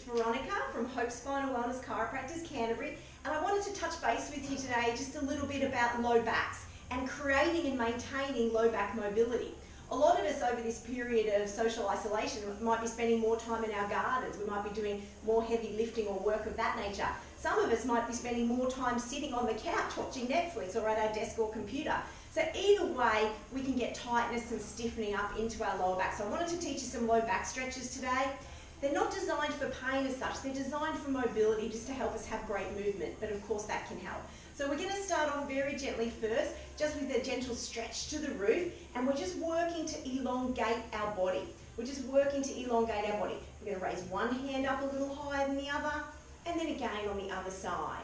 Veronica from Hope Spinal Wellness Chiropractors, Canterbury, and I wanted to touch base with you today just a little bit about low backs and creating and maintaining low back mobility. A lot of us over this period of social isolation might be spending more time in our gardens. We might be doing more heavy lifting or work of that nature. Some of us might be spending more time sitting on the couch watching Netflix or at our desk or computer. So either way, we can get tightness and stiffening up into our lower back. So I wanted to teach you some low back stretches today. They're not designed for pain as such, they're designed for mobility, just to help us have great movement, but of course that can help. So we're going to start off very gently first, just with a gentle stretch to the roof, and we're just working to elongate our body. We're just working to elongate our body. We're going to raise one hand up a little higher than the other, and then again on the other side.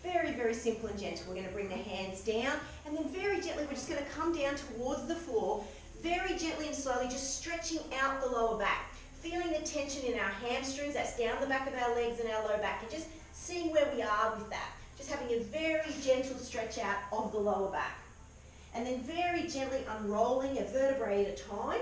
Very, very simple and gentle. We're going to bring the hands down, and then very gently we're just going to come down towards the floor, very gently and slowly, just stretching out the lower back. Feeling the tension in our hamstrings, that's down the back of our legs and our low back, and just seeing where we are with that. Just having a very gentle stretch out of the lower back. And then very gently unrolling a vertebrae at a time.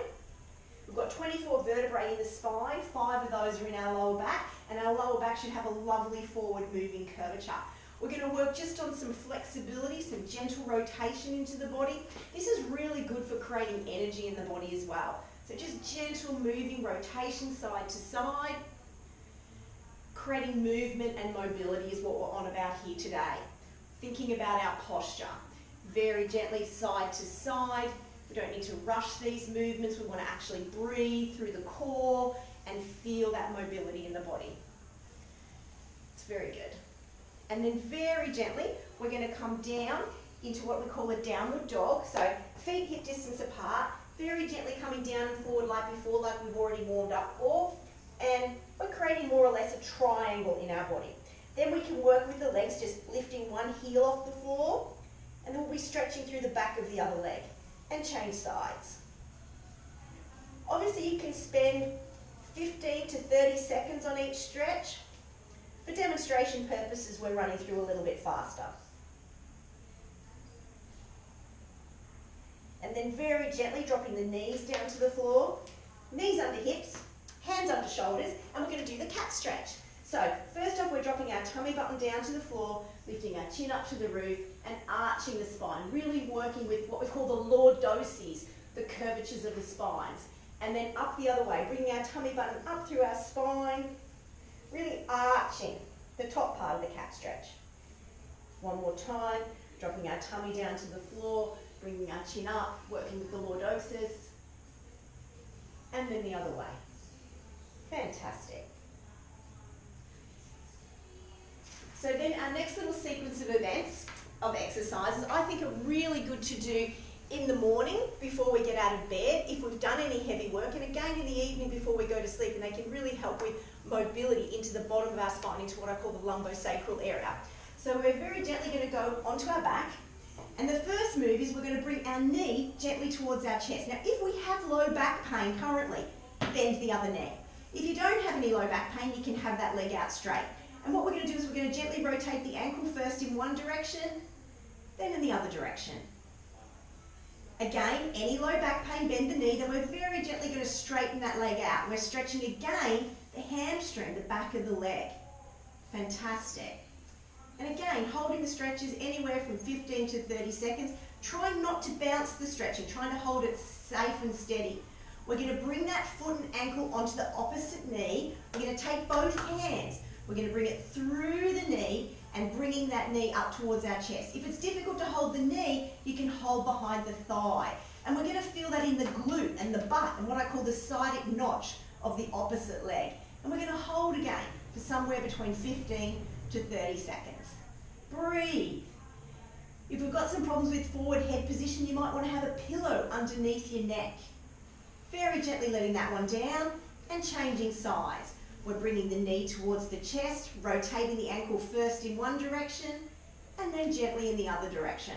We've got 24 vertebrae in the spine, 5 of those are in our lower back, and our lower back should have a lovely forward moving curvature. We're going to work just on some flexibility, some gentle rotation into the body. This is really good for creating energy in the body as well. So just gentle moving rotation side to side. Creating movement and mobility is what we're on about here today. Thinking about our posture. Very gently side to side. We don't need to rush these movements. We want to actually breathe through the core and feel that mobility in the body. It's very good. And then very gently, we're going to come down into what we call a downward dog. So feet hip distance apart. Very gently coming down and forward like before, like we've already warmed up for. And we're creating more or less a triangle in our body. Then we can work with the legs, just lifting one heel off the floor, and then we'll be stretching through the back of the other leg and change sides. Obviously you can spend 15 to 30 seconds on each stretch. For demonstration purposes, we're running through a little bit faster. And then very gently dropping the knees down to the floor, knees under hips, hands under shoulders, and we're going to do the cat stretch. So first off, we're dropping our tummy button down to the floor, lifting our chin up to the roof and arching the spine, really working with what we call the lordosis, the curvatures of the spines. And then up the other way, bringing our tummy button up through our spine, really arching the top part of the cat stretch. One more time, dropping our tummy down to the floor, bringing our chin up, working with the lordosis, and then the other way. Fantastic. So then our next little sequence of events, of exercises, I think are really good to do in the morning before we get out of bed, if we've done any heavy work, and again in the evening before we go to sleep, and they can really help with mobility into the bottom of our spine, into what I call the lumbosacral area. So we're very gently going to go onto our back. And the first move is we're going to bring our knee gently towards our chest. Now, if we have low back pain currently, bend the other knee. If you don't have any low back pain, you can have that leg out straight. And what we're going to do is we're going to gently rotate the ankle first in one direction, then in the other direction. Again, any low back pain, bend the knee, then we're very gently going to straighten that leg out. We're stretching again the hamstring, the back of the leg. Fantastic. And again, holding the stretches anywhere from 15 to 30 seconds. Trying not to bounce the stretching, trying to hold it safe and steady. We're going to bring that foot and ankle onto the opposite knee. We're going to take both hands. We're going to bring it through the knee and bringing that knee up towards our chest. If it's difficult to hold the knee, you can hold behind the thigh. And we're going to feel that in the glute and the butt and what I call the sciatic notch of the opposite leg. And we're going to hold again for somewhere between 15 to 30 seconds. Breathe. If we've got some problems with forward head position, you might want to have a pillow underneath your neck. Very gently letting that one down and changing sides. We're bringing the knee towards the chest, rotating the ankle first in one direction and then gently in the other direction.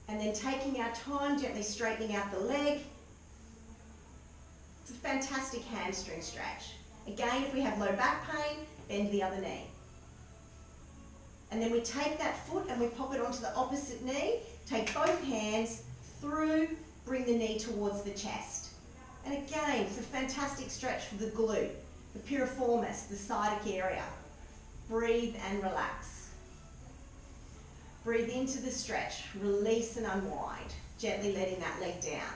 And then taking our time, gently straightening out the leg. It's a fantastic hamstring stretch. Again, if we have low back pain, bend the other knee. And then we take that foot and we pop it onto the opposite knee, take both hands through, bring the knee towards the chest. And again, it's a fantastic stretch for the glute, the piriformis, the sciatic area. Breathe and relax. Breathe into the stretch, release and unwind, gently letting that leg down.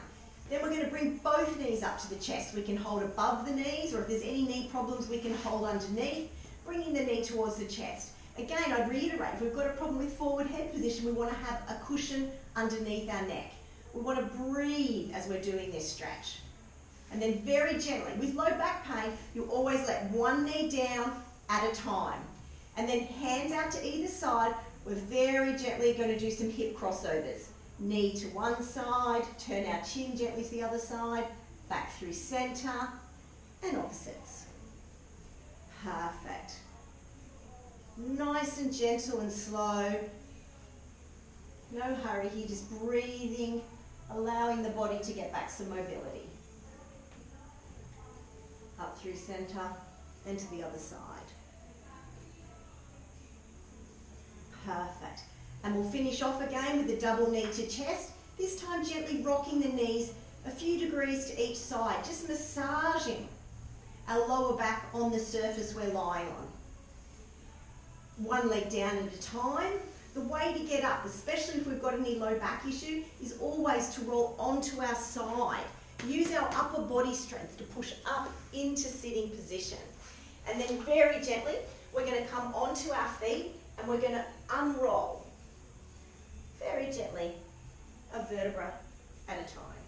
Then we're going to bring both knees up to the chest. We can hold above the knees, or if there's any knee problems, we can hold underneath, bringing the knee towards the chest. Again, I'd reiterate, if we've got a problem with forward head position, we want to have a cushion underneath our neck. We want to breathe as we're doing this stretch. And then very gently, with low back pain, you always let one knee down at a time. And then hands out to either side. We're very gently going to do some hip crossovers. Knee to one side, turn our chin gently to the other side, back through center, and opposites. Perfect. Nice and gentle and slow. No hurry here, just breathing, allowing the body to get back some mobility. Up through center, then to the other side. Perfect. And we'll finish off again with the double knee to chest, this time gently rocking the knees a few degrees to each side, just massaging our lower back on the surface we're lying on. One leg down at a time. The way to get up, especially if we've got any low back issue, is always to roll onto our side. Use our upper body strength to push up into sitting position. And then very gently, we're going to come onto our feet and we're going to unroll. Very gently, a vertebra at a time.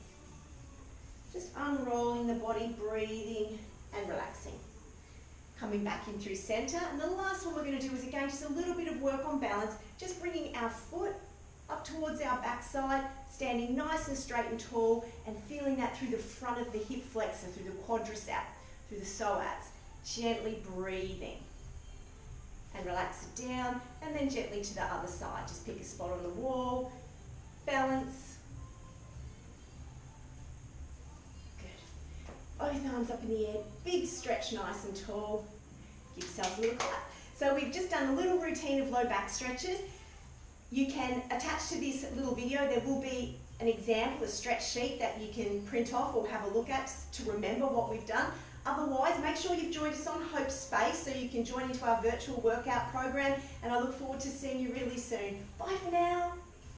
Just unrolling the body, breathing and relaxing. Coming back in through center. And the last one we're going to do is again just a little bit of work on balance, just bringing our foot up towards our backside, standing nice and straight and tall, and feeling that through the front of the hip flexor, through the quadricep, through the psoas. Gently breathing. And relax it down, and then gently to the other side. Just pick a spot on the wall, balance. Good. Both arms up in the air, big stretch, nice and tall. Give yourself a little clap. So we've just done a little routine of low back stretches. You can attach to this little video, there will be an example, a stretch sheet that you can print off or have a look at to remember what we've done. Otherwise, make sure you've joined us on Hope Space so you can join into our virtual workout program, and I look forward to seeing you really soon. Bye for now.